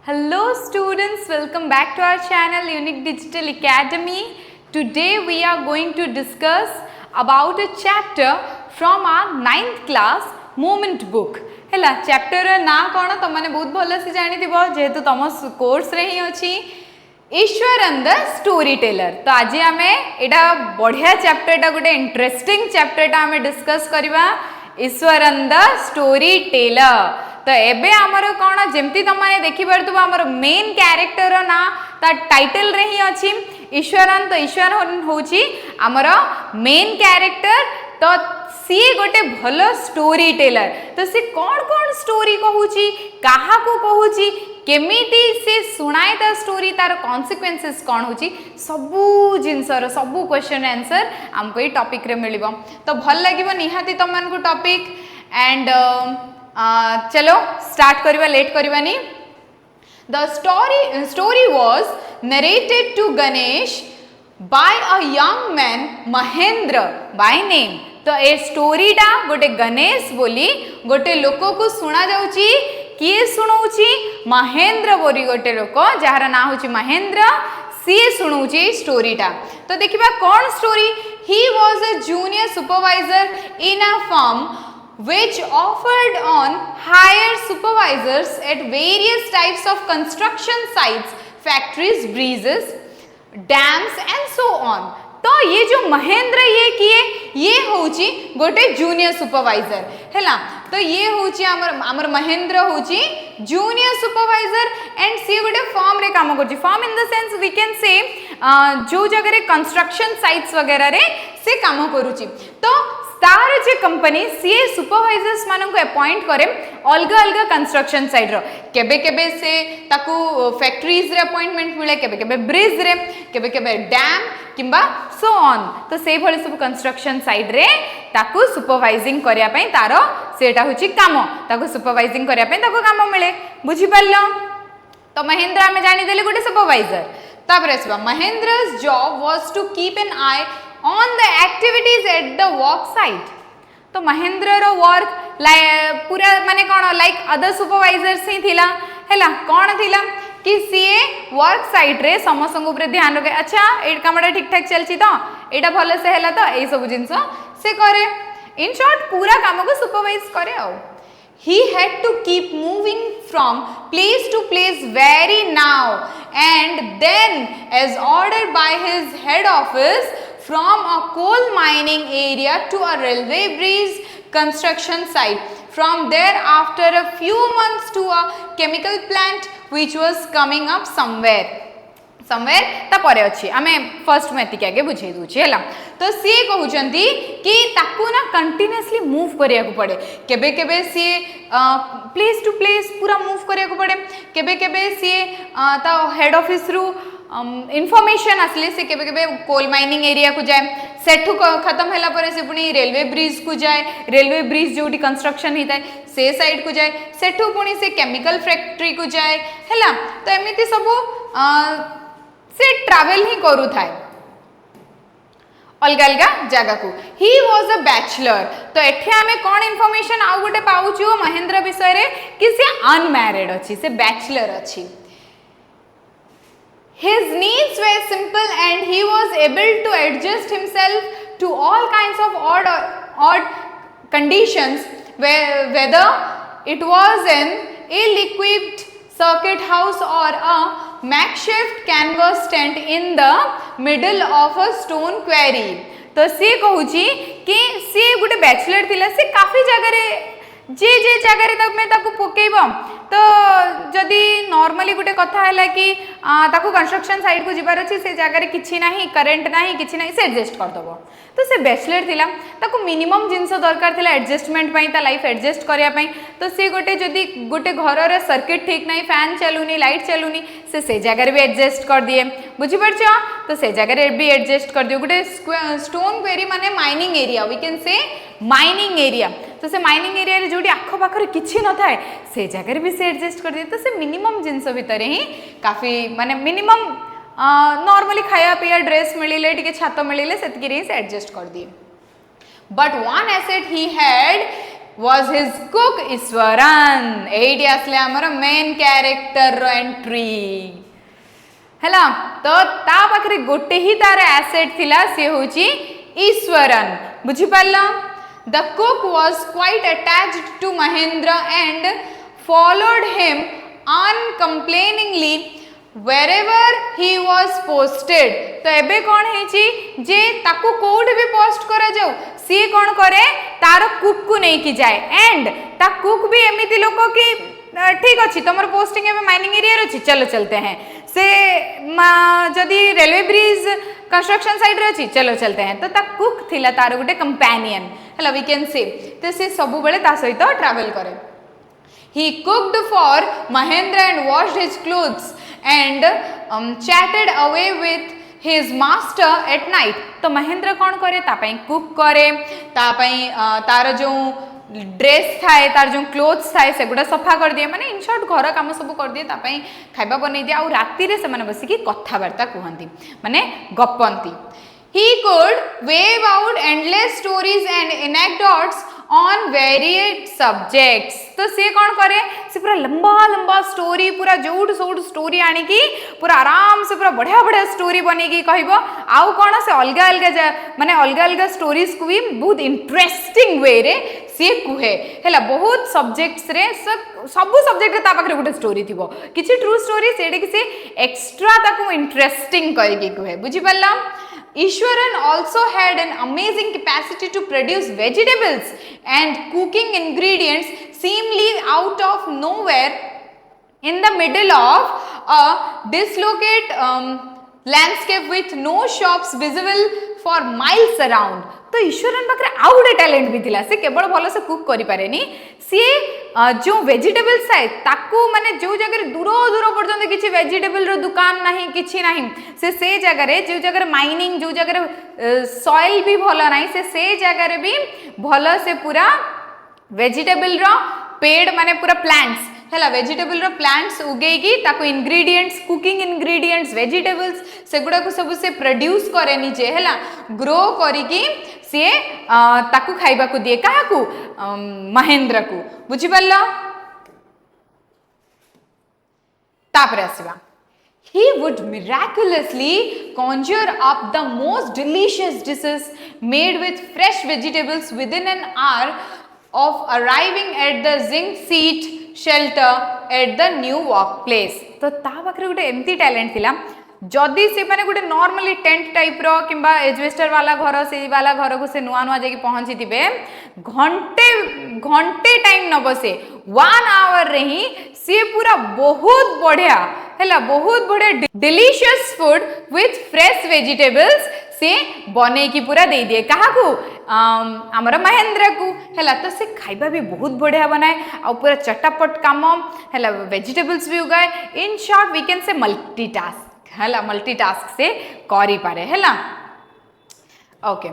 Hello students, welcome back to our channel Unique Digital Academy. Today we are going to discuss about a chapter from our 9th class Moment book. हैला chapter ना कौन तुम मैंने बहुत भल से जानी थी जेहेतु तुम कोर्स रे ही अछि ईश्वरन द स्टोरी टेलर. तो आज आमे एटा बढ़िया चैप्टर टा गोटे इंटरेस्टिंग चैप्टर टा आमे डिस्कस करबा ईश्वरन द स्टोरी टेलर. तो एबे आमर कौन जमती तुम मैंने देखी पार्थुबा आमर मेन कैरेक्टर ना ता टाइटल रे ही अछि ईश्वरन. तो ईश्वरन होची आमर मेन कैरेक्टर. तो सी गोटे भल स्टोरी टेलर. तो सी कौन कौन स्टोरी कहूची कहा को कहूची केमिति से सुनाए ता स्टोरी तार कॉन्सिक्वेंसेस कौन होची सबू जिनसर सबू क्वेश्चन आंसर हमको ये टॉपिक रे मिलिबो. तो भल लागिबो निहाती तुम मन को टॉपिक. एंड चलो स्टार्ट करवा लेट करवानी. The story was narrated to Ganesh by a young man Mahendra by name. तो ए स्टोरी टा गोटे गणेश बोली गोटे लोक को सुना जाउची. किए सुनाउची महेंद्र बोली गोटे लोक जार ना होची महेंद्र सी सुनाउची स्टोरी टा. तो देखिबा कौन story. He was a junior supervisor in a firm which offered on hire supervisors at various types of construction sites, factories, bridges, dams and so on. तो ये जो महेंद्र ये किए ये होची गोटे जूनियर सुपरवाइजर हैला. तो ये होची हमर महेंद्र होची जूनियर सुपरवाइजर एंड सी गोटे फर्म रे काम करची. Firm in the sense we can say जो जगह रे कंस्ट्रक्शन साइट्स वगैरह रे से काम करूची. तो तार जे कंपनी सी सुपरवाइजर्स मान को अपॉइंट करे अलग अलग कंस्ट्रक्शन साइट रो. केबे केबे से ताकू फैक्ट्रीज रे अपॉइंटमेंट मिले केबे केबे ब्रिज रे केबे केबे डैम किंबा सो ऑन. तो से भली सब कंस्ट्रक्शन साइट रे ताकू सुपरवाइजिंग करिया पई तारो सेटा होची काम. ताकू सुपरवाइजिंग करिया पई ताकू काम मिले. बुझी पारलो. तो महेंद्र हमें जानि देले गोटे सुपरवाइजर. तापर आसबा Mahendra's job was to keep an eye on the activities at the work site. तो महेंद्र रो वर्क पूरा माने कौन लाइक अदर सुपरवाइजर्स ही थिला हैला. कौन थिला कि सीए वर्क साइट रे समस्त ऊपर ध्यान रखे. अच्छा ए कामटा ठीक ठाक चलची तो एटा भले से हैला तो ए सब जिंस से करे. इन शॉर्ट पूरा काम को सुपरवाइज करे. आउ he had to keep moving from place to place very now and then as ordered by his head office from a coal mining area to a railway bridge construction site. From there after a few months to a chemical plant which was coming up somewhere ता परे अछि. आमे first में एतिके आगे बुझे दूची हैला. तो सी कहउचंती कि ताकू ना कंटीन्यूअसली मूव करिया को पड़े. केबे केबे सी प्लेस टू प्लेस पूरा मूव करिया को पड़े. केबे केबे सी ता हेड ऑफिस रु इनफॉरमेशन आसले से केबे केबे कोल माइनिंग एरिया को जाए. सेठू खत्म हैला परे से पुनी रेलवे ब्रिज को जाए. रेलवे ब्रिज जोटी कंस्ट्रक्शन हिता से साइड को जाए. सेठू पुनी से केमिकल फैक्ट्री को जाए हैला. तो एमिति सब से ट्रैवल ही करू थाए अलग अलग जगह को. He was a bachelor. तो एठे आमे कौन इन्फॉर्मेशन आउ गोटे पाउछु महेंद्र विषय रे कि से अनमैरिड अछि से बैचलर अछि. His needs were simple and he was able to adjust himself to all kinds of odd conditions whether it was an ill-equipped circuit house or a makeshift canvas tent in the middle of a stone quarry. तो सी कहूची कि सी गोटे bachelor थिला. से काफी जगह रे जे जगह रे तक में ताकू पकेइबो. तो जदि नॉर्मली गोटे कथा है कि ताकू कंस्ट्रक्शन साइट को जिबार अछि से जगह रे किछि नाही करंट नाही किछि नाही से एडजस्ट कर दबो. तो से बैचलर थिला ताकू मिनिमम जिंस दरकार थिला एडजस्टमेंट पई ता लाइफ एडजस्ट करिया पई. तो से गोटे जदि गोटे घर रे सर्किट ठीक नाही फैन चलुनी लाइट चलुनी से जगह रे भी एडजस्ट कर दिए. बुझी परछो. तो से जगह रे भी एडजस्ट कर दियो. गोटे स्टोन क्वेरी माने mining area we can say mining area. तो से माइनिंग एरिया रे जोटी आखो पाखरे किछि न थाए से जगह रे भी से एडजस्ट कर दिए. तो से मिनिमम जिंस भितर ही काफी माने मिनिमम नॉर्मली खाया पिया ड्रेस मिलिले टिके छात मिलिले सेतकी रे से एडजस्ट कर दिए. But one asset he had was his cook Eswaran एठी आसले हमर मेन कैरेक्टर रो एंट्री हैला तो ता पाखरे गोटे ही तार एसेट थिला से होची ईश्वरन बुझी पारला The cook was quite attached to Mahendra and followed him uncomplainingly wherever he was posted. तो एबे कौन है जे ताकू कोड भी पोस्ट करा जाऊ सी कौन करे तार कुक को नहीं की जाए एंड ता कुक भी एमिति लोक कि ठीक अच्छी तुम पोस्टिंग एवं माइनिंग एरिया अच्छी चलो चलते हैं से जदि रेलवे ब्रिज कंस्ट्रक्शन साइड रे अच्छी चलो चलते हैं तो ता कुक थिला तार गोटे कंपेनियन हला वी कैन से तो से सब बेले ता सहित ट्रैवल करे he cooked for Mahendra and washed his clothes and chatted away with his master at night तो महेंद्र कौन करे तापाई कुक करे तापाई तार जो ड्रेस थाए तार जो क्लोथ्स थाए से गुडा सफा कर दिए माने इन शॉर्ट घर काम सब कर दिए तापाई खाइबा बनै दिए आ राती रे से माने बसी की कथा वार्ता कहंती माने गप्पंती he could wave out endless stories and anecdotes on varied subjects तो से कौन करे से पूरा लंबा लंबा स्टोरी पूरा जोड़ सोड़ स्टोरी आनी की पूरा आराम से पूरा बढ़िया बढ़िया स्टोरी बने की कहबो आउ कोन से अलगा अलगा माने अलगा अलगा स्टोरीज को भी बहुत इंटरेस्टिंग वे रे से कुहे हैला बहुत सब्जेक्ट्स रे सब सब्जेक्ट ता पाखरे गुटे स्टोरी थिबो किछि ट्रू स्टोरी सेडे कि से एक्स्ट्रा ताको इंटरेस्टिंग कहि की कुहे बुझि पल्ला Ishwaran also had an amazing capacity to produce vegetables and cooking ingredients seemingly out of nowhere in the middle of a desolate landscape with no shops visible for miles around. तो ईश्वरन पाखरे आउ गोटे talent भी थिला से केवल भलो से कुक करि पारेनी सी जो वेजिटेबल्स है ताकू माने जो जगह दूर दूर पर्यंत किछि वेजिटेबल रो दुकान नाही किछि नाही से जगह रे जो जगह माइनिंग जो जगह सॉइल भी भलो नाही से जगह रे भी भलो से पूरा वेजिटेबल रो पेड़ माने पूरा प्लांट्स हैला वेजिटेबल रो प्लांट्स उगेगी ताको इंग्रेडिएंट्स कुकिंग इंग्रेडिएंट्स वेजिटेबल्स सेगुडा को सब से प्रोड्यूस करे निजे हैला ग्रो करिकी से ताकू खाइबा को दिए काहाकू महेंद्र को बुझि पल्ला तापर आसीबा he would miraculously conjure up the most delicious dishes made with fresh vegetables within an hour of arriving at the zinc seat shelter at the new workplace तो ता पाखरे गोटे एमती टैलेंट थिला जदि से माने गोटे नॉर्मली टेंट टाइप रो किंबा एजवेस्टर वाला घर से वाला घर को से नुआ नुआ जाके पहुंची थिबे घंटे घंटे टाइम न बसे 1 आवर रे ही से पूरा बहुत बढ़िया हैला बहुत बढ़िया delicious food with fresh vegetables से बने की पूरा दे दिए काहाकू आमर महेंद्र को हैला तो से खाइबा भी बहुत बढ़िया बनाए आ पूरा चटापट काम हैला वेजिटेबल्स भी उगाए in short we can say multitask हैला मल्टीटास्क से करी पारे हैला okay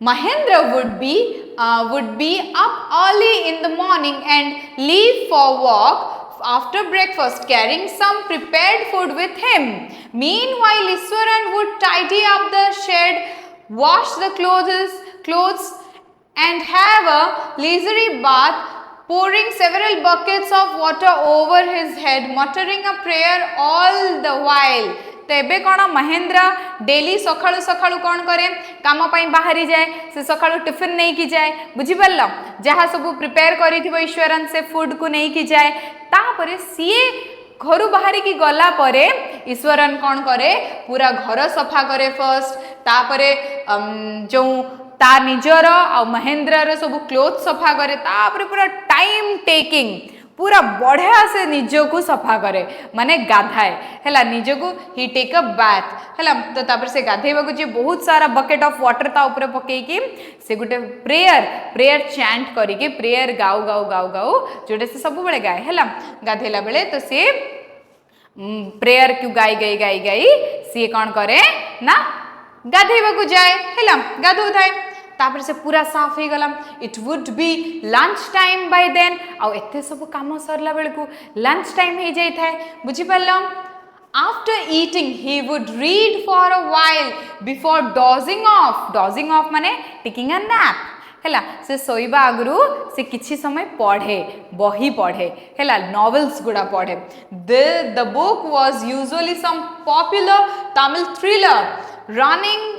Mahendra would be up early in the morning and leave for walk after breakfast carrying some prepared food with him. Meanwhile, Ishwaran would tidy up the shed, wash the clothes and have a leisurely bath, pouring several buckets of water over his head, muttering a prayer all the while. तेबे कौन Mahendra daily सकाळु सकाळु कौन करे काम पाई बाहरी जाए से सकाळु tiffin नहीं की जाए बुझी पारल जहाँ सब प्रिपेयर करिथिबो ईश्वरन से फूड को नहीं की जाए तापरे सीए घर बाहरी की गला परे ईश्वरन कौन करे पूरा घर सफा करे फर्स्ट तापरे जो ता निजर आ महेंद्र सब क्लोथ सफा करे तापरे पूरा टाइम टेकिंग पूरा बढ़िया से निज को सफा करे माने गाधाए हैला निज को ही टेक अ बाथ हैला तो तापर से गाधेबा को जे बहुत सारा बकेट ऑफ वाटर ता ऊपर पके की से गुटे प्रेयर चैंट करी के प्रेयर गाउ गाउ गाउ गाउ जोटे से सब बेले गाए हैला गाधेला बेले तो से प्रेयर क्यों गाई सी कौन करे ना गाधेबा को जाए हैला गाधो थाए तापर से पूरा साफ हो गला it would be lunch time by then आ एते सब काम सरला बेल को लंच टाइम हो जाई थाए बुझी पारलो after eating he would read for a while before dozing off माने टेकिंग अ नैप हैला से सोइबा आगु से किछि समय पढ़े बही पढ़े हैला नॉवेल्स गुड़ा पढ़े the book was usually some popular Tamil thriller running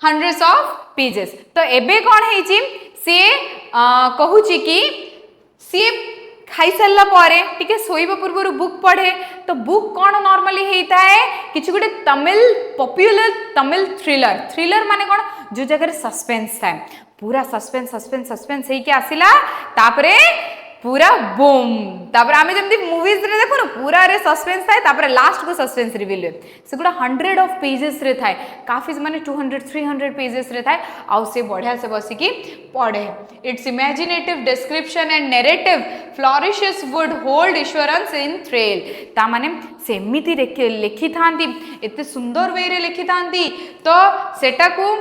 hundreds of pages तो एबे कौन है सी कहूची कि सी खाई सारा पर टिके सोइबा पूर्व बुक पढ़े तो बुक कौन नॉर्मली होता है किसी गोटे Tamil popular Tamil thriller thriller माने कौन जो जगह सस्पेंस था पूरा सस्पेंस सस्पेंस सस्पेंस होके आसिला तापरे पूरा बूम तापर आमे जमती मूवीज रे देखो ना पूरा रे सस्पेंस थाए तापर लास्ट को सस्पेंस रिवील हुए से गुड़ा 100 ऑफ पेजेस रे थाए काफी माने 200 300 पेजेस रे थाए आउ से बढ़िया से बसिकी पढ़े it's imaginative description and narrative flourishes would hold Ishwaran's in thrill ता माने सेमिति लिखि थांती एते सुंदर वे रे लिखि थांती तो सेटा को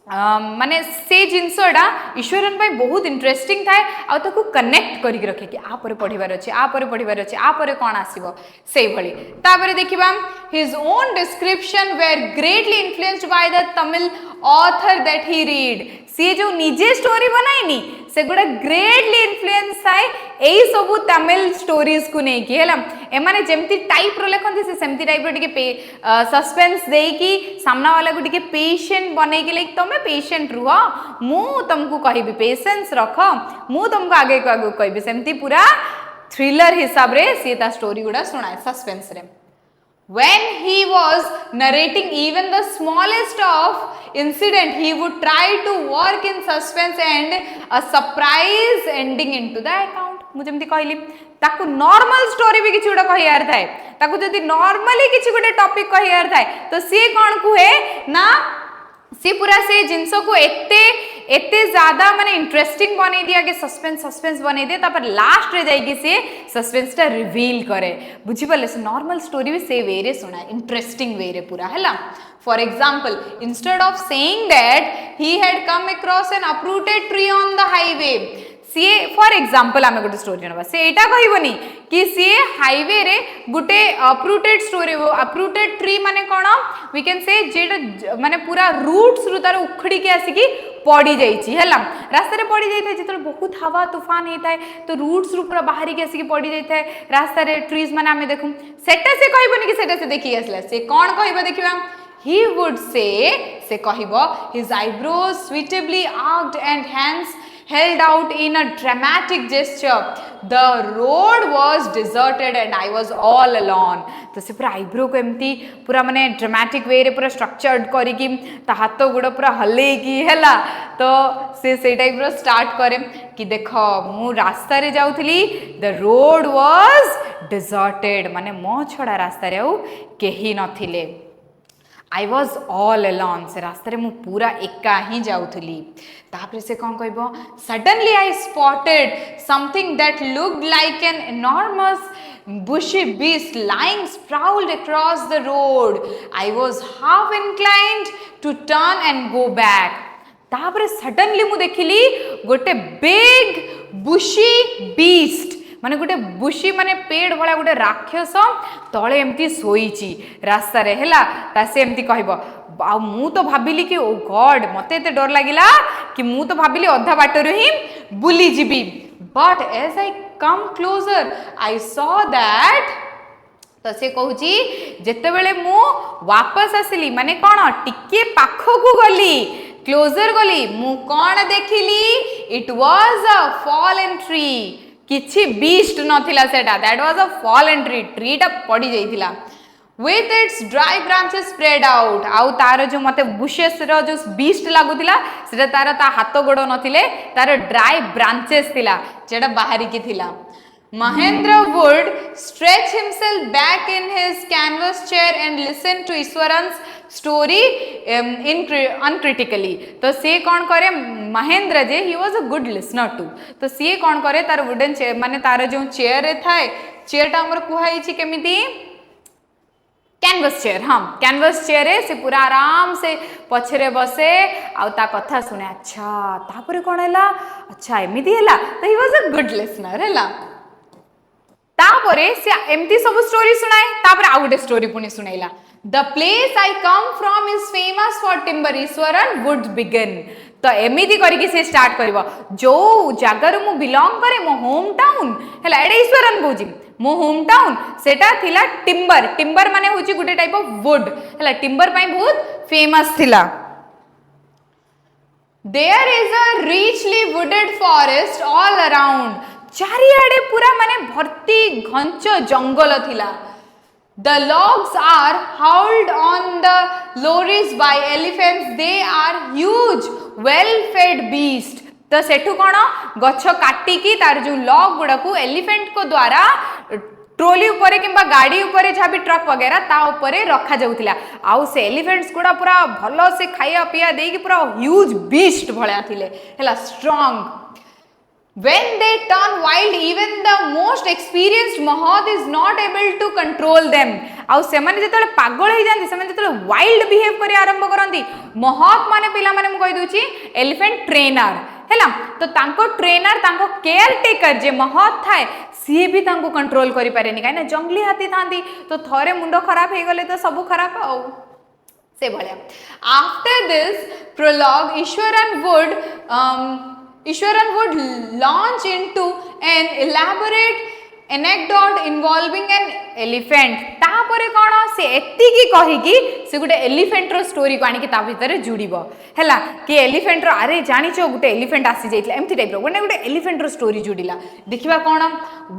माने से जिनसटा ईश्वरन पाई बहुत इंटरेस्टिंग थाए आ ताको कनेक्ट करिक रखे कि आ परे पढ़िबार अछि आ परे पढ़िबार अछि आ परे कोन आसीबो सेई भली तापरे देखिबा his own description were greatly influenced by the Tamil author that he read सी जो निजे स्टोरी बनाइनी से गुड़ा ग्रेटली इन्फ्लुएंस थाए एई सबु तमिल स्टोरीज को नै कि हेला ए माने जेमती टाइप रो लेखंती से सेमती टाइप रो टिके सस्पेंस देई कि सामना वाला को टिके पेशेंट बनै के लाइक तमे पेशेंट रुह मु तुमको कहिबी पेशेंस रख मु तुमको आगे कहबी सेमती पूरा थ्रिलर हिसाब रे सी ता स्टोरी गुड़ा सुनाए सस्पेंस रे When he was narrating even the smallest of incident, he would try to work in suspense and a surprise ending into the account. मुझे जमती कहली ताकू नॉर्मल स्टोरी भी किछि गोटे कहियार थाए ताकू जदि नॉर्मली किछि गोटे टॉपिक कहियार थाए तो सी कौन कुहे ना सी पूरा से जिनसो को एते ज्यादा माने इंटरेस्टिंग बनै दिया के सस्पेंस सस्पेंस बनै दे तापर लास्ट रे जाई कि से सस्पेंस टा रिवील करे बुझी पले से नॉर्मल स्टोरी भी से वे रे सुना इंटरेस्टिंग वे रे पूरा हैला for example instead of saying that he had come across an uprooted tree on the highway सी फॉर एग्जांपल आमे गोटे स्टोरी नबा से एटा कहिबोनी कि सी हाईवे रे गोटे अपरूटेड स्टोरी अपरूटेड ट्री माने कोन वी कैन से जेटा माने पूरा रूट्स रु तार उखड़ी के आसी की पड़ी जाइछि हैला रास्ता रे पड़ी जाइथाय जेतल बहुत हवा तूफान हेताय तो रूट्स रु पूरा बाहरी के आसी की पड़ी जाइथाय रास्ता रे ट्रीज माने आमे देखुम सेटा से कहिबोनी कि सेटा से देखि आसला से कोन कहिबो देखिबा he would say कहिबो his eyebrows suitably arched and hands held out in a dramatic gesture the road was deserted and I was all alone तो से पूरा आईब्रो को एमती पूरा माने ड्रामेटिक वे रे पूरा स्ट्रक्चर्ड करी कि ता हाथ गुड़ पूरा हले की हैला तो से टाइप रो स्टार्ट करे कि देखो मु रास्ता रे जाउथली द रोड वाज डिजर्टेड माने मो छड़ा रास्ता रे आउ केही नथिले I was all alone से रास्ते रे मु पूरा एका ही जाउथली तापर से कोन कहबो suddenly I spotted something that looked like an enormous bushy beast lying sprawled across the road I was half inclined to turn and go back तापर suddenly मु देखिली गोटे big bushy beast माने गोटे बुशी माने पेड़ भला गोटे राक्षस तले एमती सोईची रास्ता रे हैला ता से एमती कहबो आ मु तो भाबिली कि ओ गॉड मते एते डर लागिला कि मु तो भाबिली अधा बाटर ही बुली जीबी but as I came closer I saw that तो से कहूची जेते बेले मु वापस आसिली माने कोन टिके पाखो को गली क्लोजर गली मु कोन देखिली it was a fallen tree किछि बीस्ट नथिला सेटा that was a fallen tree टा पड़ी जाइथिला with its dry branches spread out आउ तार जो मते बुशेस रो जो बीस्ट लागुथिला सेटा तार ता हाथ गोडो नथिले तार ड्राई ब्रांचेस थिला जेटा बाहरी की थिला Mahendra would stretch himself back in his canvas chair and listen to Ishwaran's story uncritically. तो से कौन करे महेंद्र जे he was a good listener too. तो से कौन करे तार वुडन चेयर माने तार जो चेयर रे थाए चेयर टा हमर कुहाई छी केमिति कैनवस चेयर हाँ कैनवस चेयर है से पूरा आराम से पछरे बसे आउ ता कथा सुने अच्छा तापरे कोन हैला अच्छा एमिति हैला तो he was a good listener हैला तापरे से एमती सब स्टोरी सुनाए तापरे आ गुटे स्टोरी पुनी सुनाइला the place I come from is famous for timber Ishwaran woods begin तो एमिति करके से स्टार्ट करिवो जो जगार मु बिलोंग करे मो होम टाउन हैला एडे ईश्वरन कहूची मो होम टाउन सेटा थिला टिम्बर टिम्बर माने होची गुटे टाइप ऑफ वुड हैला टिम्बर पई बहुत फेमस थिला There is a richly wooded forest all around. चारिआडे पूरा माने भर्ती घंच जंगल थिला. The logs are hauled on the lorries by elephants. They are huge, well-fed beasts. तो सेठु कौन गछ काटिकी तार जो लॉग गुड़ा को एलिफेंट को द्वारा ट्रोली उपरे किंबा गाड़ी उपरे जहाँ भी ट्रक वगैरह ता उपरे रखा जाउथिला आउ से एलिफेंट्स गुड़ा पूरा भलो से खाया पिया देकी पूरा ह्यूज बीस्ट भलिया थिले हैला strong when they turn wild even the most experienced mahad is not able to control them आउ से माने जेतले पागल हे जानती से माने जेतले वाइल्ड बिहेव करी आरंभ करंती महत माने पिला माने म कहि दोची एलिफेंट ट्रेनर हैला तो तांको ट्रेनर तांको केयर टेकर जे महत थाए सी भी तांको कंट्रोल करि पारेनी काई ना जंगली हाथी थांदी तो थरे मुंडो खराब हे गले तो सब खराब आउ से भलिया after this prologue Ishwaran would launch into an elaborate anecdote involving an elephant. तापरे कौन से एत्ती की कही कि से गुटे एलिफेंट रो स्टोरी को आनी कि ता भीतर जुड़िबो हैला कि एलिफेंट रो अरे जानी छो गुटे एलिफेंट आसी जाइतला एम्ति टाइप रो गुटे एलिफेंट रो स्टोरी जुड़िला देखिबा कौन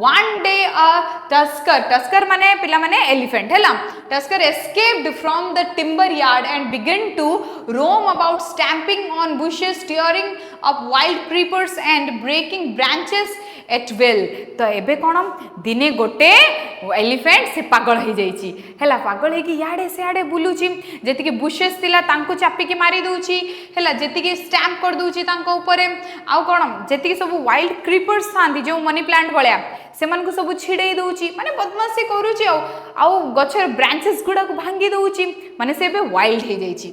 वन डे अ टस्कर माने पिला माने एलिफेंट हैला tusker escaped from the timber yard and began to roam about stamping on bushes tearing up wild creepers and breaking branches at will तो एबे कौन दिने गोटे एलिफेंट से पागल हो जाइछि हैला पागल हे कि याडे से आडे बुलुछि जेति के बुशेस तिला तांको चापी के मारी दोछि हैला जेति के स्टैम्प कर दोछि तांको ऊपरे आ कोन जेति के सब वाइल्ड क्रीपर्स थांदी जो मनी प्लांट भलिया से मन को सब छिड़े दोछि माने बदमाशी करूछि आ गछर ब्रांचेस गुडा को भांगी दोछि माने से बे वाइल्ड हे जाइछि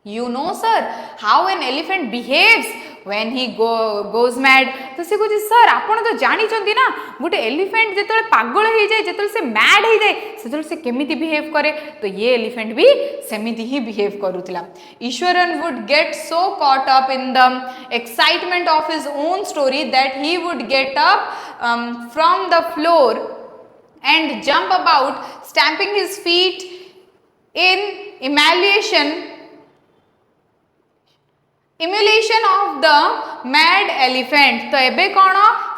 You know sir how an elephant behaves when he goes mad तो से कुछ सर आपण तो जानी चंदी ना गुटे एलिफेंट जेतले पागल हे जाय जेतले से मैड हे जाय सेतले से केमिति बिहेव करे तो ये एलिफेंट भी सेमिति ही बिहेव करूतिला Ishwaran would get so caught up in the excitement of his own story that he would get up from the floor and jump about stamping his feet in emulation of the mad elephant तो एबे कौन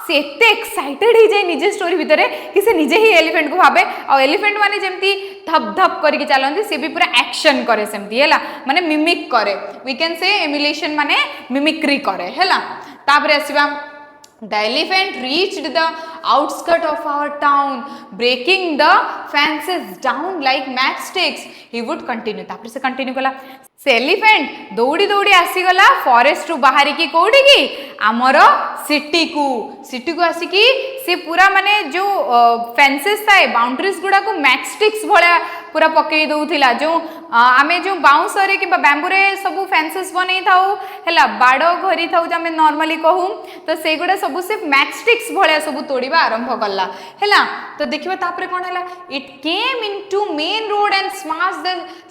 से एते excited ही जाए निजे story भितर कि से निजे ही एलिफेंट को भाबे और एलिफेंट माने जेमती धप धप करके चलंती से भी पूरा एक्शन करे सेमती हैला माने मिमिक करे वी कैन से एमुलेशन माने मिमिक्री करे हैला तापरे आसीबा The elephant reached the outskirts of our town, breaking the fences down like matchsticks. He would continue. तापर से कंटिन्यू कला से एलिफेंट दौड़ी दौड़ी आसी गला फॉरेस्ट रु बाहरी की कोठी की हमरो सिटी को आसी की से पूरा माने जो फेंसेस थाए बाउंड्रीज गुडा को मैचस्टिक्स भलिया पूरा पकई दउथिला जो आमे जो बाउंस रे कि बैम्बू रे सब फेंसेस बनै थाउ हैला बाडो घरी थाउ जे आमे नॉर्मली कहू तो से गुडा सब से मैचस्टिक्स भलिया सब तोड़ीबा आरंभ करला हैला तो देखिबा तापरे कोन हैला it came into main road and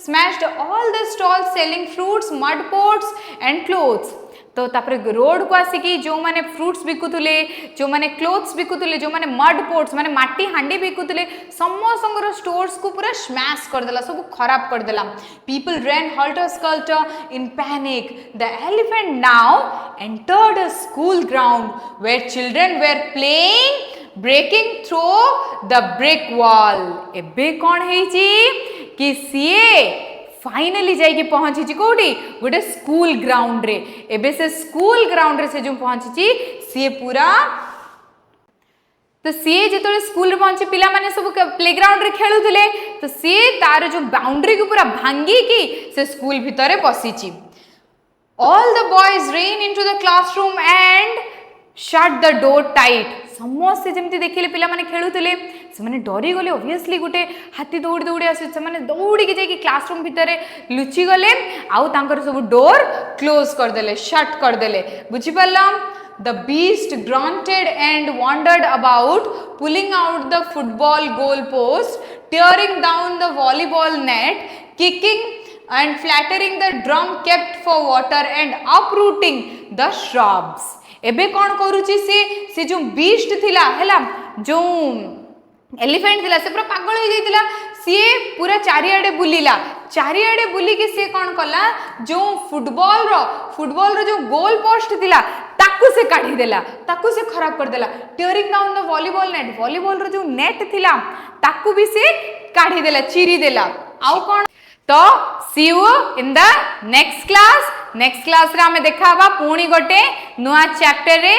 smashed all the stalls selling fruits mud pots and clothes तो तापरे रोड को आसिकी जो माने फ्रूट्स बिकुतुले जो माने क्लोथ्स बिकुतुले जो माने मड पोट्स माने माटी हांडी बिकुतुले समोसंगर स्टोर्स को पूरा स्मैश कर देला सब खराब कर देला people ran helter skelter in panic the elephant now entered a school ground where children were playing breaking through the brick wall एबे कोन हेची कि सीए फाइनली जाइए पहुंची कोठी गोटे स्कूल ग्राउंड रे एबे से स्कूल ग्राउंड रे से जो पहुंची सी पूरा तो सी जेतले स्कूल रे पहुंची पिला माने सब प्लेग्राउंड रे खेलुथिले तो सी तार जो बाउंड्री को पूरा भांगी की से स्कूल भितरे पसिची all the boys ran into the classroom and shut the door tight समस्त जमती देखिले पिला माने खेलुथिले से माने डरी गले ऑब्वियसली गुटे हाथी दौड़ी दौड़ी आसे से माने दौड़ी के जाई क्लासरूम भितरे लुचि गले आउ तांकर सब डोर क्लोज कर देले शट कर देले बुझी पल्लम The beast grunted and wandered about, pulling out the football goal post, tearing down the volleyball net, kicking and flattering the drum kept for water and uprooting the shrubs. एबे कौन करूची से जो बीस्ट थिला हैला जो एलिफेंट थिला से पूरा पागल हो जाइतिला सी पूरा चारिआडे बुली के सी कौन कला जो फुटबॉल रो जो गोल पोस्ट थिला ताकू से काढ़ी देला ताकू से खराब कर देला टियरिंग डाउन द वॉलीबॉल रो जो नेट थिला ताकू भी से काढ़ी देला चीरी देला आउ कौन तो see you in the next class रे हमें देखा बा पुणी गोटे नुआ चैप्टर रे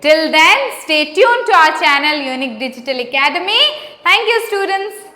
till then stay tuned to our channel Unique Digital Academy. Thank you students.